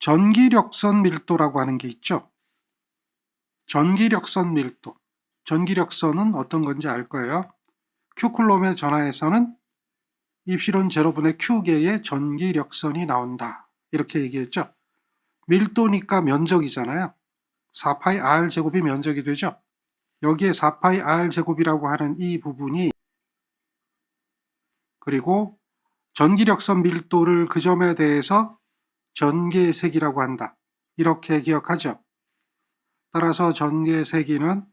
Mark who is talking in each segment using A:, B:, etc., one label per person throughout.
A: 전기력선 밀도라고 하는 게 있죠. 전기력선 밀도. 전기력선은 어떤 건지 알 거예요. Q쿨롬의 전하에서는 입실론 제로분의 Q개의 전기력선이 나온다. 이렇게 얘기했죠. 밀도니까 면적이잖아요. 4파이 R 제곱이 면적이 되죠. 여기에 4파이 R 제곱이라고 하는 이 부분이, 그리고 전기력선 밀도를 그 점에 대해서 전개의 세기라고 한다. 이렇게 기억하죠. 따라서 전개의 세기는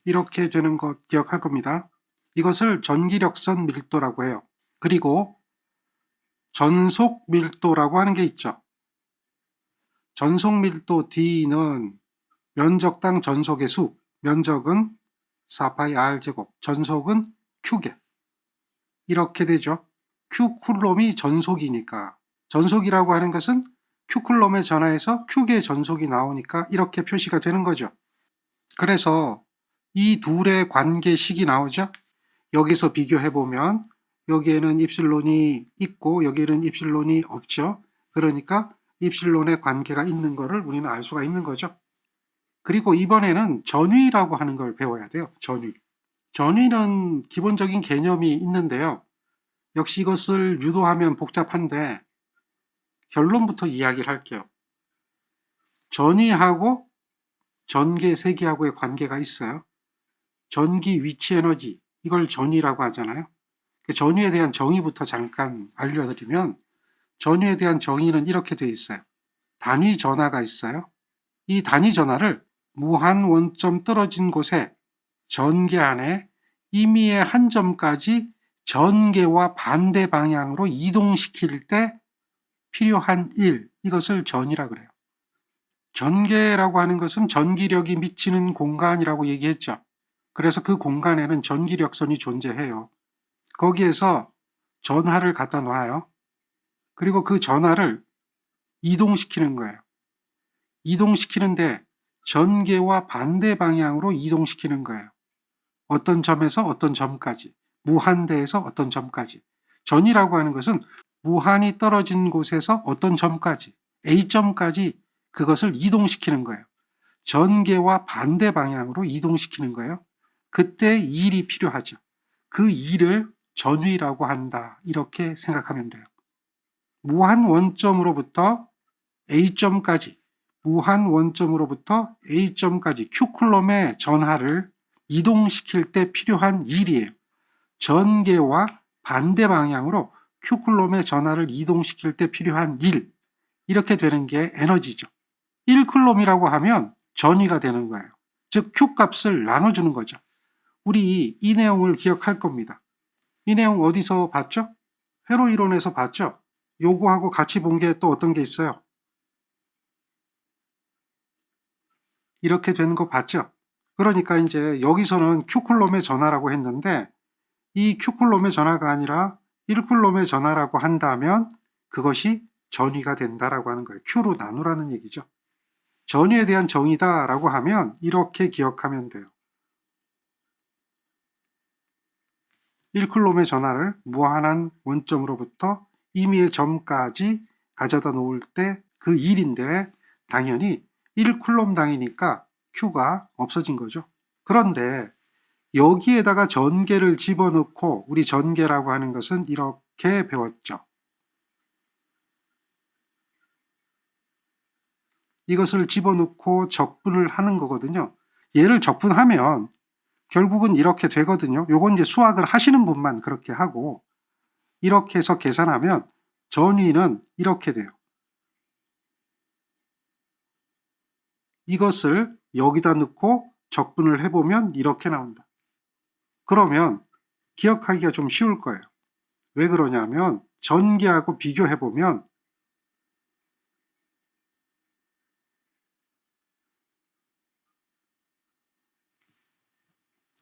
A: 이렇게 되는 것 기억할 겁니다. 이것을 전기력선 밀도라고 해요. 그리고 전속 밀도라고 하는 게 있죠. 전속 밀도 D는 면적당 전속의 수, 면적은 4파이 R 제곱, 전속은 Q개. 이렇게 되죠. Q쿨롬이 전속이니까. 전속이라고 하는 것은 Q쿨롬의 전하에서 Q개 전속이 나오니까 이렇게 표시가 되는 거죠. 그래서 이 둘의 관계식이 나오죠. 여기서 비교해보면 여기에는 입실론이 있고 여기에는 입실론이 없죠. 그러니까 입실론의 관계가 있는 것을 우리는 알 수가 있는 거죠. 그리고 이번에는 전위라고 하는 걸 배워야 돼요. 전위. 전위는 기본적인 개념이 있는데요. 역시 이것을 유도하면 복잡한데 결론부터 이야기를 할게요. 전위하고 전개 세기하고의 관계가 있어요. 전기 위치 에너지, 이걸 전위라고 하잖아요. 전위에 대한 정의부터 잠깐 알려드리면, 전위에 대한 정의는 이렇게 되어 있어요. 단위 전하가 있어요. 이 단위 전하를 무한 원점 떨어진 곳에 전개 안에 임의의 한 점까지 전개와 반대 방향으로 이동시킬 때 필요한 일, 이것을 전이라 그래요. 전개라고 하는 것은 전기력이 미치는 공간이라고 얘기했죠. 그래서 그 공간에는 전기력선이 존재해요. 거기에서 전하를 갖다 놔요. 그리고 그 전하를 이동시키는 거예요. 이동시키는데 전개와 반대 방향으로 이동시키는 거예요. 어떤 점에서 어떤 점까지, 무한대에서 어떤 점까지. 전이라고 하는 것은 무한이 떨어진 곳에서 어떤 점까지, A점까지 그것을 이동시키는 거예요. 전개와 반대 방향으로 이동시키는 거예요. 그때 일이 필요하죠. 그 일을 전위라고 한다. 이렇게 생각하면 돼요. 무한 원점으로부터 A점까지, 무한 원점으로부터 A점까지 Q쿨롬의 전하를 이동시킬 때 필요한 일이에요. 전개와 반대 방향으로 Q쿨롬의 전하를 이동시킬 때 필요한 일. 이렇게 되는 게 에너지죠. 1쿨롬이라고 하면 전위가 되는 거예요. 즉 Q값을 나눠주는 거죠. 우리 이 내용을 기억할 겁니다. 이 내용 어디서 봤죠? 회로 이론에서 봤죠? 요거하고 같이 본 게 또 어떤 게 있어요? 이렇게 되는 거 봤죠? 그러니까 이제 여기서는 Q쿨롬의 전하라고 했는데 이 Q쿨롬의 전하가 아니라 1쿨롬의 전하라고 한다면 그것이 전위가 된다라고 하는 거예요. Q로 나누라는 얘기죠. 전위에 대한 정의다라고 하면 이렇게 기억하면 돼요. 1쿨롬의 전하를 무한한 원점으로부터 임의의 점까지 가져다 놓을 때 그 일인데 당연히 1쿨롬당이니까 Q가 없어진 거죠. 그런데 여기에다가 전개를 집어넣고, 우리 전개라고 하는 것은 이렇게 배웠죠. 이것을 집어넣고 적분을 하는 거거든요. 얘를 적분하면 결국은 이렇게 되거든요. 요건 이제 수학을 하시는 분만 그렇게 하고, 이렇게 해서 계산하면 전위는 이렇게 돼요. 이것을 여기다 넣고 적분을 해보면 이렇게 나온다. 그러면 기억하기가 좀 쉬울 거예요. 왜 그러냐면 전개하고 비교해보면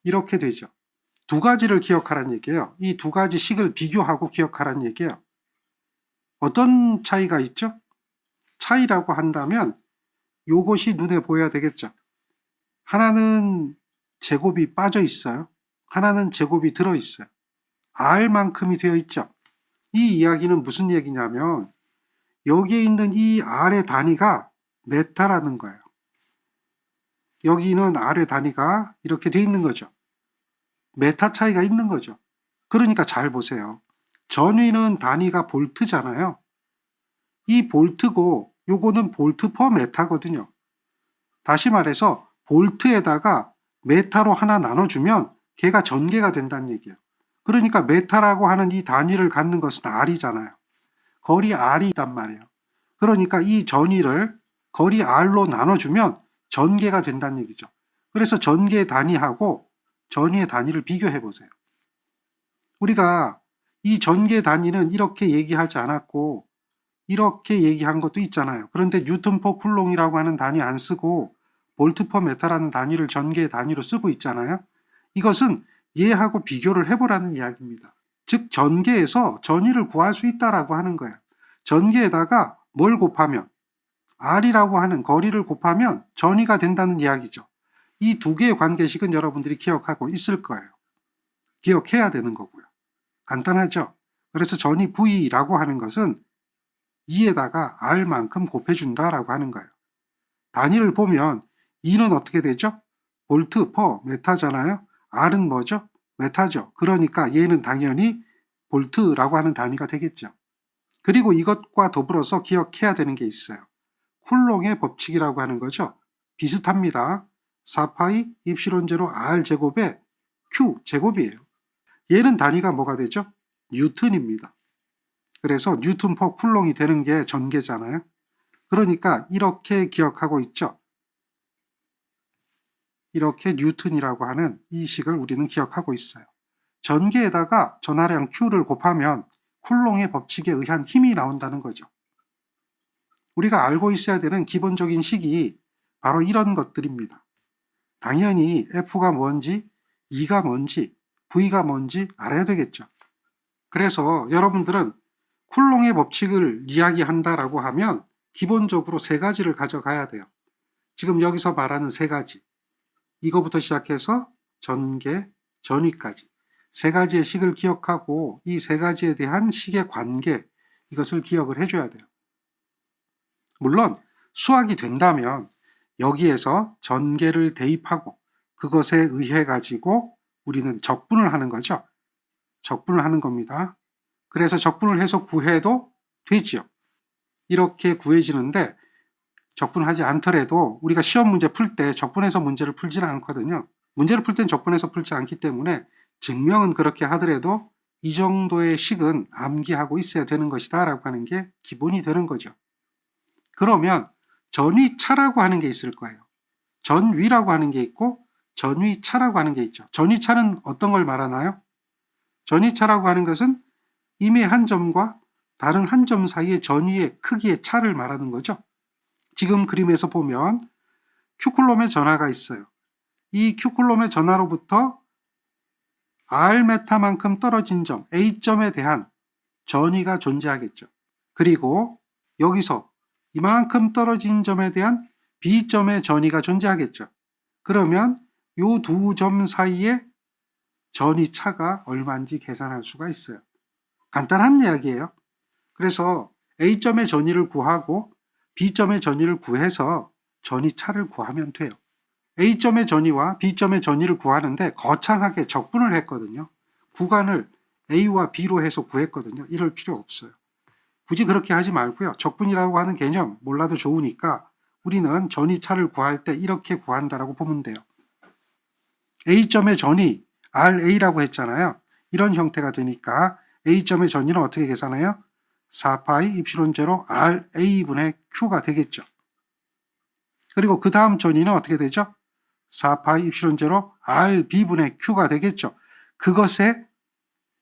A: 이렇게 되죠. 두 가지를 기억하라는 얘기예요. 이 두 가지 식을 비교하고 기억하라는 얘기예요. 어떤 차이가 있죠? 차이라고 한다면 요것이 눈에 보여야 되겠죠. 하나는 제곱이 빠져 있어요. 하나는 제곱이 들어 있어요. R만큼이 되어 있죠. 이 이야기는 무슨 얘기냐면 여기에 있는 이 R의 단위가 메타라는 거예요. 여기는 R의 단위가 이렇게 돼 있는 거죠. 메타 차이가 있는 거죠. 그러니까 잘 보세요. 전위는 단위가 볼트잖아요. 이 볼트고 요거는 볼트 퍼 메타거든요. 다시 말해서 볼트에다가 메타로 하나 나눠주면 걔가 전개가 된다는 얘기예요. 그러니까 메타라고 하는 이 단위를 갖는 것은 R이잖아요. 거리 R이단 말이에요. 그러니까 이 전위를 거리 R로 나눠주면 전개가 된다는 얘기죠. 그래서 전개 단위하고 전위의 단위를 비교해 보세요. 우리가 이 전개 단위는 이렇게 얘기하지 않았고 이렇게 얘기한 것도 있잖아요. 그런데 뉴턴 퍼 쿨롱이라고 하는 단위 안 쓰고 볼트 퍼 메타라는 단위를 전개 단위로 쓰고 있잖아요. 이것은 얘하고 비교를 해보라는 이야기입니다. 즉 전개에서 전위를 구할 수 있다라고 하는 거예요. 전개에다가 뭘 곱하면 R이라고 하는 거리를 곱하면 전위가 된다는 이야기죠. 이 두 개의 관계식은 여러분들이 기억하고 있을 거예요. 기억해야 되는 거고요. 간단하죠? 그래서 전위 V라고 하는 것은 2에다가 R만큼 곱해준다라고 하는 거예요. 단위를 보면 2는 어떻게 되죠? 볼트 퍼 메타잖아요. R은 뭐죠? 메타죠. 그러니까 얘는 당연히 볼트라고 하는 단위가 되겠죠. 그리고 이것과 더불어서 기억해야 되는 게 있어요. 쿨롱의 법칙이라고 하는 거죠. 비슷합니다. 4파이 입실론 제로 R 제곱에 Q 제곱이에요. 얘는 단위가 뭐가 되죠? 뉴턴입니다. 그래서 뉴턴 퍼 쿨롱이 되는 게 전개잖아요. 그러니까 이렇게 기억하고 있죠. 이렇게 뉴턴이라고 하는 이 식을 우리는 기억하고 있어요. 전개에다가 전하량 Q를 곱하면 쿨롱의 법칙에 의한 힘이 나온다는 거죠. 우리가 알고 있어야 되는 기본적인 식이 바로 이런 것들입니다. 당연히 F가 뭔지, E가 뭔지, V가 뭔지 알아야 되겠죠. 그래서 여러분들은 쿨롱의 법칙을 이야기한다라고 하면 기본적으로 세 가지를 가져가야 돼요. 지금 여기서 말하는 세 가지. 이거부터 시작해서 전개, 전위까지. 세 가지의 식을 기억하고 이 세 가지에 대한 식의 관계, 이것을 기억을 해줘야 돼요. 물론 수학이 된다면 여기에서 전개를 대입하고 그것에 의해 가지고 우리는 적분을 하는 거죠. 적분을 하는 겁니다. 그래서 적분을 해서 구해도 되지요. 이렇게 구해지는데 적분하지 않더라도 우리가 시험 문제 풀 때 적분해서 문제를 풀지는 않거든요. 문제를 풀 땐 적분해서 풀지 않기 때문에 증명은 그렇게 하더라도 이 정도의 식은 암기하고 있어야 되는 것이다 라고 하는 게 기본이 되는 거죠. 그러면 전위차라고 하는 게 있을 거예요. 전위라고 하는 게 있고 전위차라고 하는 게 있죠. 전위차는 어떤 걸 말하나요? 전위차라고 하는 것은 이미 한 점과 다른 한 점 사이의 전위의 크기의 차를 말하는 거죠. 지금 그림에서 보면 Q쿨롬의 전하가 있어요. 이 Q쿨롬의 전하로부터 R메타만큼 떨어진 점 A점에 대한 전위가 존재하겠죠. 그리고 여기서 이만큼 떨어진 점에 대한 B점의 전위가 존재하겠죠. 그러면 이 두 점 사이의 전위 차가 얼마인지 계산할 수가 있어요. 간단한 이야기예요. 그래서 A점의 전위를 구하고 B점의 전위를 구해서 전위 차를 구하면 돼요. A점의 전위와 B점의 전위를 구하는데 거창하게 적분을 했거든요. 구간을 A와 B로 해서 구했거든요. 이럴 필요 없어요. 굳이 그렇게 하지 말고요. 적분이라고 하는 개념 몰라도 좋으니까 우리는 전위차를 구할 때 이렇게 구한다라고 보면 돼요. A점의 전위 RA라고 했잖아요. 이런 형태가 되니까 A점의 전위는 어떻게 계산해요? 4파이 입실론 제로 RA분의 Q가 되겠죠. 그리고 그 다음 전위는 어떻게 되죠? 4파이 입실론 제로 RB분의 Q가 되겠죠. 그것의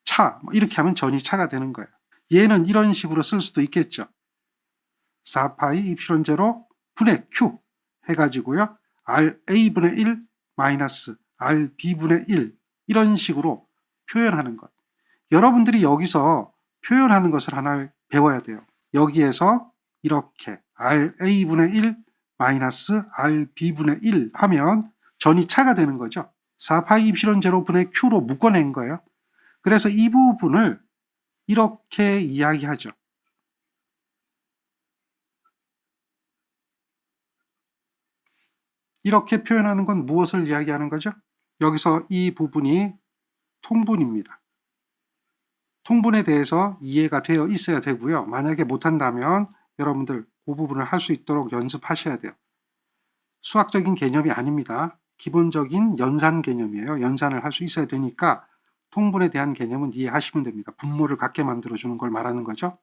A: 차, 이렇게 하면 전위차가 되는 거예요. 얘는 이런 식으로 쓸 수도 있겠죠. 4파이 입실론 제로 분의 Q 해가지고요. RA분의 1 마이너스 RB분의 1 이런 식으로 표현하는 것. 여러분들이 여기서 표현하는 것을 하나 배워야 돼요. 여기에서 이렇게 RA분의 1 마이너스 RB분의 1 하면 전위차가 되는 거죠. 4파이 입실론 제로 분의 Q로 묶어낸 거예요. 그래서 이 부분을 이렇게 이야기하죠. 이렇게 표현하는 건 무엇을 이야기하는 거죠? 여기서 이 부분이 통분입니다. 통분에 대해서 이해가 되어 있어야 되고요. 만약에 못한다면 여러분들 그 부분을 할 수 있도록 연습하셔야 돼요. 수학적인 개념이 아닙니다. 기본적인 연산 개념이에요. 연산을 할 수 있어야 되니까 통분에 대한 개념은 이해하시면 됩니다. 분모를 갖게 만들어주는 걸 말하는 거죠.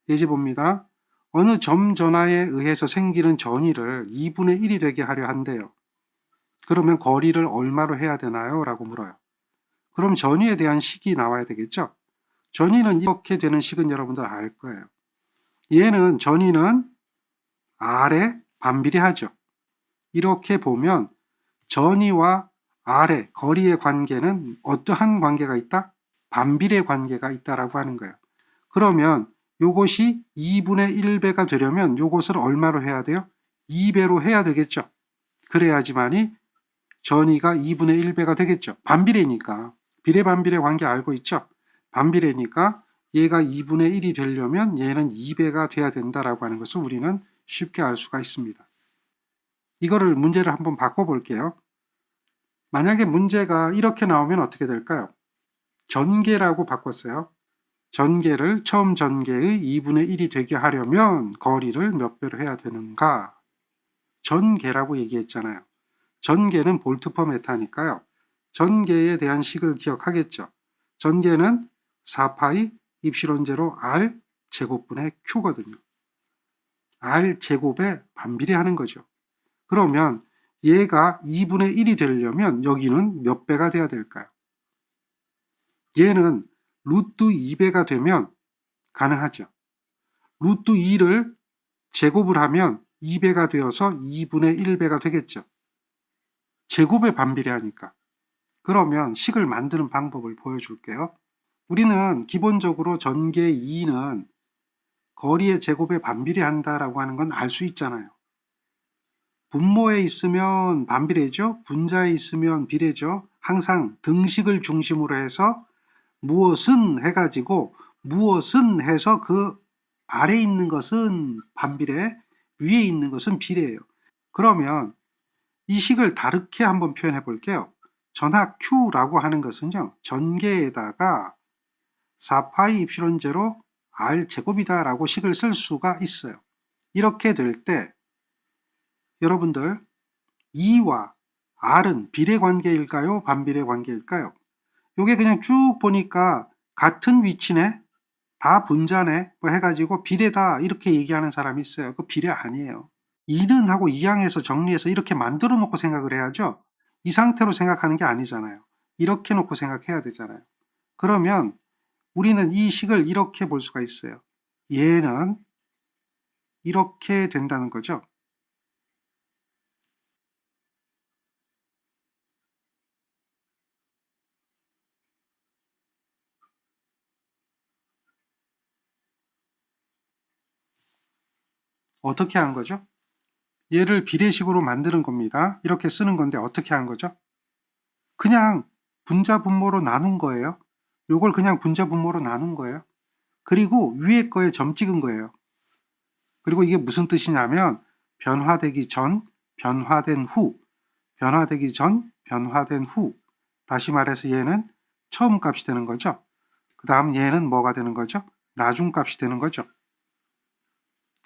A: 예제 봅니다. 어느 점 전화에 의해서 생기는 전위를 2분의 1이 되게 하려 한대요. 그러면 거리를 얼마로 해야 되나요? 라고 물어요. 그럼 전위에 대한 식이 나와야 되겠죠? 전위는 이렇게 되는 식은 여러분들 알 거예요. 얘는 전위는 R에 반비례하죠. 이렇게 보면 전위와 R의 거리의 관계는 어떠한 관계가 있다? 반비례 관계가 있다라고 하는 거예요. 그러면 요것이 2분의 1배가 되려면 요것을 얼마로 해야 돼요? 2배로 해야 되겠죠. 그래야지만이 전위가 2분의 1배가 되겠죠. 반비례니까. 비례반비례 관계 알고 있죠? 반비례니까 얘가 2분의 1이 되려면 얘는 2배가 돼야 된다라고 하는 것을 우리는 쉽게 알 수가 있습니다. 이거를 문제를 한번 바꿔볼게요. 만약에 문제가 이렇게 나오면 어떻게 될까요? 전개라고 바꿨어요. 전개를 처음 전개의 2분의 1이 되게 하려면 거리를 몇 배로 해야 되는가? 전개라고 얘기했잖아요. 전개는 볼트 퍼 메타니까요. 전개에 대한 식을 기억하겠죠. 전개는 4파이 입실론 제로 R 제곱분의 Q거든요. R 제곱에 반비례하는 거죠. 그러면 얘가 2분의 1이 되려면 여기는 몇 배가 돼야 될까요? 얘는 루트 2배가 되면 가능하죠. 루트 2를 제곱을 하면 2배가 되어서 2분의 1배가 되겠죠. 제곱에 반비례하니까. 그러면 식을 만드는 방법을 보여줄게요. 우리는 기본적으로 전개 2는 거리의 제곱에 반비례한다라고 하는 건 알 수 있잖아요. 분모에 있으면 반비례죠. 분자에 있으면 비례죠. 항상 등식을 중심으로 해서 무엇은 해가지고 무엇은 해서 그 아래에 있는 것은 반비례, 위에 있는 것은 비례예요. 그러면 이 식을 다르게 한번 표현해 볼게요. 전하 Q라고 하는 것은요. 전개에다가 4파이 입실론 제로 R 제곱이다 라고 식을 쓸 수가 있어요. 이렇게 될 때 여러분들 2와 R은 비례 관계일까요? 반비례 관계일까요? 요게 그냥 쭉 보니까 같은 위치네, 다 분자네 뭐 해가지고 비례다 이렇게 얘기하는 사람이 있어요. 그 비례 아니에요. 2는 하고 2항에서 정리해서 이렇게 만들어 놓고 생각을 해야죠. 이 상태로 생각하는 게 아니잖아요. 이렇게 놓고 생각해야 되잖아요. 그러면 우리는 이 식을 이렇게 볼 수가 있어요. 얘는 이렇게 된다는 거죠. 어떻게 한 거죠? 얘를 비례식으로 만드는 겁니다. 이렇게 쓰는 건데 어떻게 한 거죠? 그냥 분자 분모로 나눈 거예요. 요걸 그냥 분자 분모로 나눈 거예요. 그리고 위에 거에 점 찍은 거예요. 그리고 이게 무슨 뜻이냐면 변화되기 전, 변화된 후, 변화되기 전, 변화된 후. 다시 말해서 얘는 처음 값이 되는 거죠. 그 다음 얘는 뭐가 되는 거죠? 나중 값이 되는 거죠.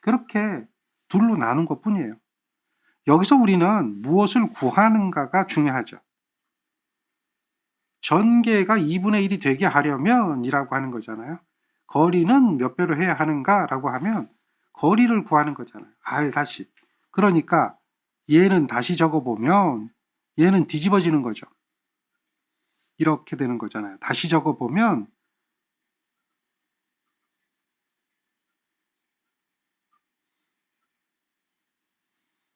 A: 그렇게 둘로 나눈 것 뿐이에요. 여기서 우리는 무엇을 구하는가가 중요하죠. 전개가 2분의 1이 되게 하려면 이라고 하는 거잖아요. 거리는 몇 배로 해야 하는가 라고 하면 거리를 구하는 거잖아요. R 다시. 그러니까 얘는 다시 적어보면 얘는 뒤집어지는 거죠. 이렇게 되는 거잖아요. 다시 적어보면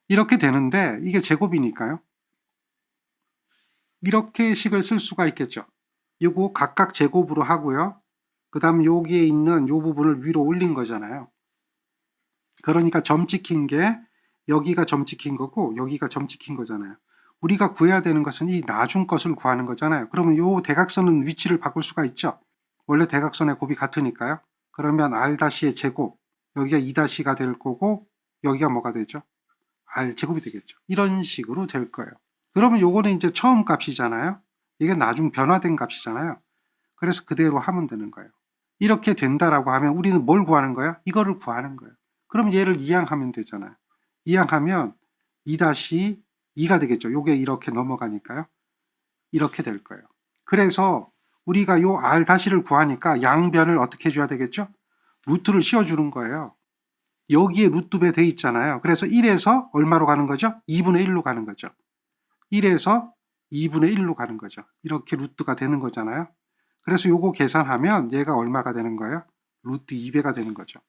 A: 이렇게 되는데 이게 제곱이니까요. 이렇게 식을 쓸 수가 있겠죠. 이거 각각 제곱으로 하고요. 그 다음 여기에 있는 이 부분을 위로 올린 거잖아요. 그러니까 점 찍힌 게 여기가 점 찍힌 거고 여기가 점 찍힌 거잖아요. 우리가 구해야 되는 것은 이 나중 것을 구하는 거잖아요. 그러면 이 대각선은 위치를 바꿀 수가 있죠. 원래 대각선의 곱이 같으니까요. 그러면 R-의 제곱, 여기가 2-가 될 거고 여기가 뭐가 되죠? R 제곱이 되겠죠. 이런 식으로 될 거예요. 그러면 요거는 이제 처음 값이잖아요. 이게 나중 변화된 값이잖아요. 그래서 그대로 하면 되는 거예요. 이렇게 된다라고 하면 우리는 뭘 구하는 거야? 이거를 구하는 거예요. 그럼 얘를 이항하면 되잖아요. 이항하면 2-2가 되겠죠. 요게 이렇게 넘어가니까요. 이렇게 될 거예요. 그래서 우리가 요 R-를 구하니까 양변을 어떻게 해줘야 되겠죠? 루트를 씌워주는 거예요. 여기에 루트배 돼 있잖아요. 그래서 1에서 얼마로 가는 거죠? 2분의 1로 가는 거죠. 1에서 2분의 1로 가는 거죠. 이렇게 루트가 되는 거잖아요. 그래서 요거 계산하면 얘가 얼마가 되는 거예요? 루트 2배가 되는 거죠.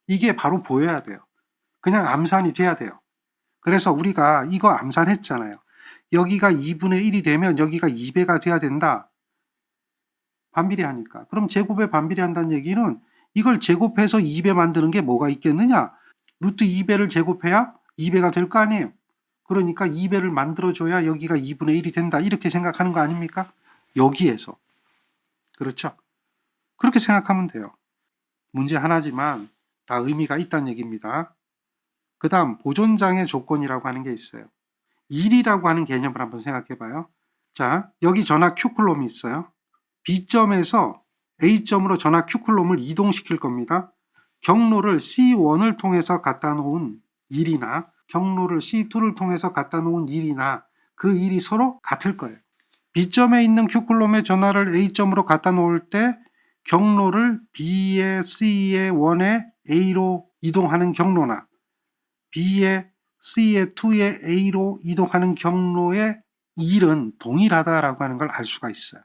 A: 이게 바로 보여야 돼요. 그냥 암산이 돼야 돼요. 그래서 우리가 이거 암산했잖아요. 여기가 2분의 1이 되면 여기가 2배가 돼야 된다. 반비례하니까. 그럼 제곱에 반비례한다는 얘기는 이걸 제곱해서 2배 만드는 게 뭐가 있겠느냐? 루트 2배를 제곱해야 2배가 될 거 아니에요. 그러니까 2배를 만들어줘야 여기가 2분의 1이 된다. 이렇게 생각하는 거 아닙니까? 여기에서. 그렇죠? 그렇게 생각하면 돼요. 문제 하나지만 다 의미가 있다는 얘기입니다. 그 다음 보존장애 조건이라고 하는 게 있어요. 1이라고 하는 개념을 한번 생각해 봐요. 자, 여기 전압 Q쿨롬이 있어요. B점에서 A점으로 전압 Q쿨롬을 이동시킬 겁니다. 경로를 C1을 통해서 갖다 놓은 1이나 경로를 C2를 통해서 갖다 놓은 1이나 그 1이 서로 같을 거예요. B점에 있는 Q쿨롬의 전하를 A점으로 갖다 놓을 때 경로를 B의 C의 1에 A로 이동하는 경로나 B의 C의 2의 A로 이동하는 경로의 1은 동일하다라고 하는 걸 알 수가 있어요.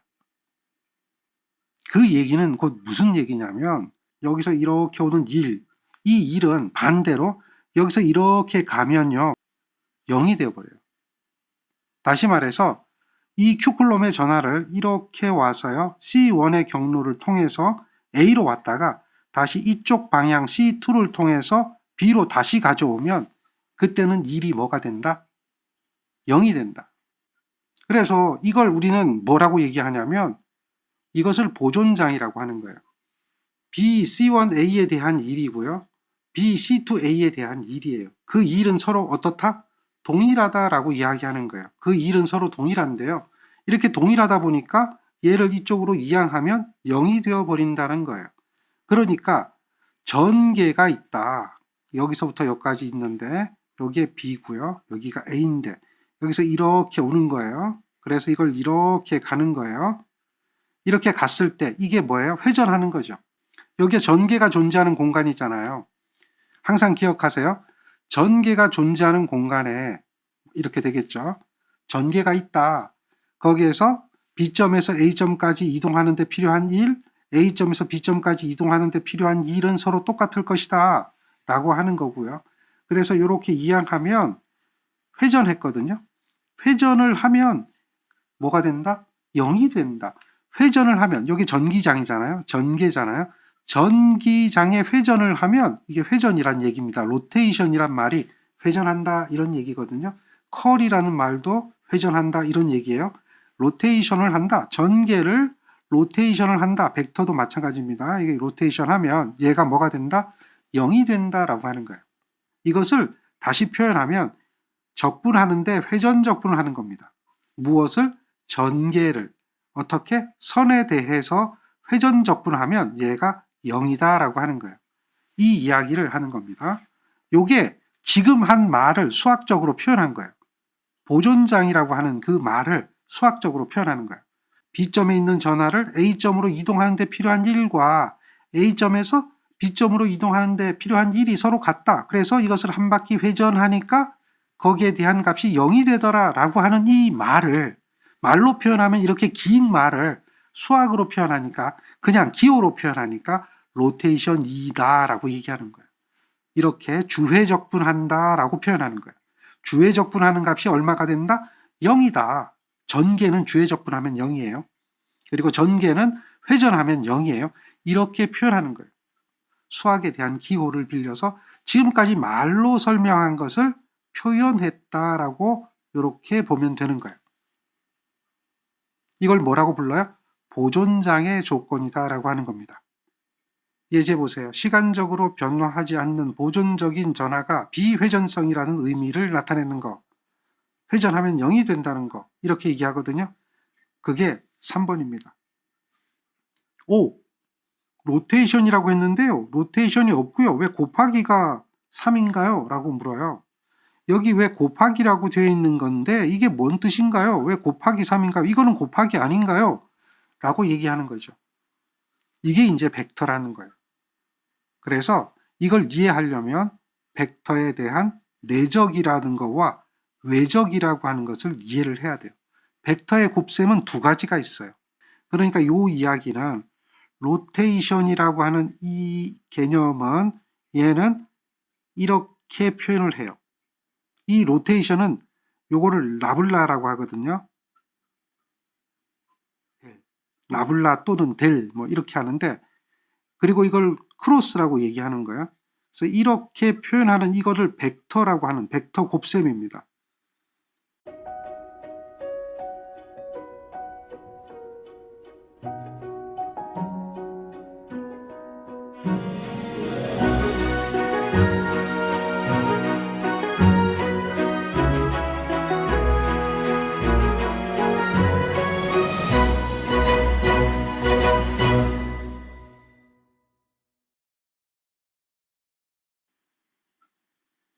A: 그 얘기는 곧 무슨 얘기냐면 여기서 이렇게 오는 1, 이 1은 반대로 여기서 이렇게 가면요 0이 되어버려요. 다시 말해서 이 Q쿨롬의 전하를 이렇게 와서요 C1의 경로를 통해서 A로 왔다가 다시 이쪽 방향 C2를 통해서 B로 다시 가져오면 그때는 1이 뭐가 된다? 0이 된다. 그래서 이걸 우리는 뭐라고 얘기하냐면 이것을 보존장이라고 하는 거예요. BC1A에 대한 1이고요. BC2A에 대한 1이에요. 그 1은 서로 어떻다? 동일하다라고 이야기하는 거예요. 그 1은 서로 동일한데요. 이렇게 동일하다 보니까 얘를 이쪽으로 이항하면 0이 되어버린다는 거예요. 그러니까 전개가 있다. 여기서부터 여기까지 있는데 여기에 B고요. 여기가 A인데 여기서 이렇게 오는 거예요. 그래서 이걸 이렇게 가는 거예요. 이렇게 갔을 때 이게 뭐예요? 회전하는 거죠. 여기에 전개가 존재하는 공간이잖아요. 항상 기억하세요. 전개가 존재하는 공간에 이렇게 되겠죠. 전개가 있다. 거기에서 B점에서 A점까지 이동하는 데 필요한 1, A점에서 B점까지 이동하는 데 필요한 1은 서로 똑같을 것이다 라고 하는 거고요. 그래서 이렇게 이항하면 회전했거든요. 회전을 하면 뭐가 된다? 0이 된다. 회전을 하면 여기 전기장이잖아요. 전개잖아요. 전기장에 회전을 하면 이게 회전이란 얘기입니다. 로테이션이란 말이 회전한다 이런 얘기거든요. 컬이라는 말도 회전한다 이런 얘기예요. 로테이션을 한다. 전개를 로테이션을 한다. 벡터도 마찬가지입니다. 이게 로테이션 하면 얘가 뭐가 된다? 0이 된다라고 하는 거예요. 이것을 다시 표현하면 적분하는데 회전 적분을 하는 겁니다. 무엇을? 전개를. 어떻게? 선에 대해서 회전 적분하면 얘가 0이다 라고 하는 거예요. 이 이야기를 하는 겁니다. 요게 지금 한 말을 수학적으로 표현한 거예요. 보존장이라고 하는 그 말을 수학적으로 표현하는 거예요. B점에 있는 전하를 A점으로 이동하는 데 필요한 1과 A점에서 B점으로 이동하는 데 필요한 1이 서로 같다. 그래서 이것을 한 바퀴 회전하니까 거기에 대한 값이 0이 되더라 라고 하는 이 말을 말로 표현하면 이렇게 긴 말을 수학으로 표현하니까 그냥 기호로 표현하니까 로테이션 2다 라고 얘기하는 거예요. 이렇게 주회 적분한다 라고 표현하는 거예요. 주회 적분하는 값이 얼마가 된다? 0이다. 전개는 주회 적분하면 0이에요. 그리고 전개는 회전하면 0이에요. 이렇게 표현하는 거예요. 수학에 대한 기호를 빌려서 지금까지 말로 설명한 것을 표현했다라고 이렇게 보면 되는 거예요. 이걸 뭐라고 불러요? 보존장애 조건이다라고 하는 겁니다. 예제 보세요. 시간적으로 변화하지 않는 보존적인 전하가 비회전성이라는 의미를 나타내는 거. 회전하면 0이 된다는 거. 이렇게 얘기하거든요. 그게 3번입니다. 5. 로테이션이라고 했는데요. 로테이션이 없고요. 왜 곱하기가 3인가요? 라고 물어요. 여기 왜 곱하기라고 되어 있는 건데 이게 뭔 뜻인가요? 왜 곱하기 3인가요? 이거는 곱하기 아닌가요? 라고 얘기하는 거죠. 이게 이제 벡터라는 거예요. 그래서 이걸 이해하려면 벡터에 대한 내적이라는 거와 외적이라고 하는 것을 이해를 해야 돼요. 벡터의 곱셈은 두 가지가 있어요. 그러니까 이 이야기는 로테이션이라고 하는 이 개념은 얘는 이렇게 표현을 해요. 이 로테이션은 요거를 라블라라고 하거든요. 라블라 또는 델 뭐 이렇게 하는데, 그리고 이걸 크로스라고 얘기하는 거예요. 그래서 이렇게 표현하는 이거를 벡터라고 하는 벡터 곱셈입니다.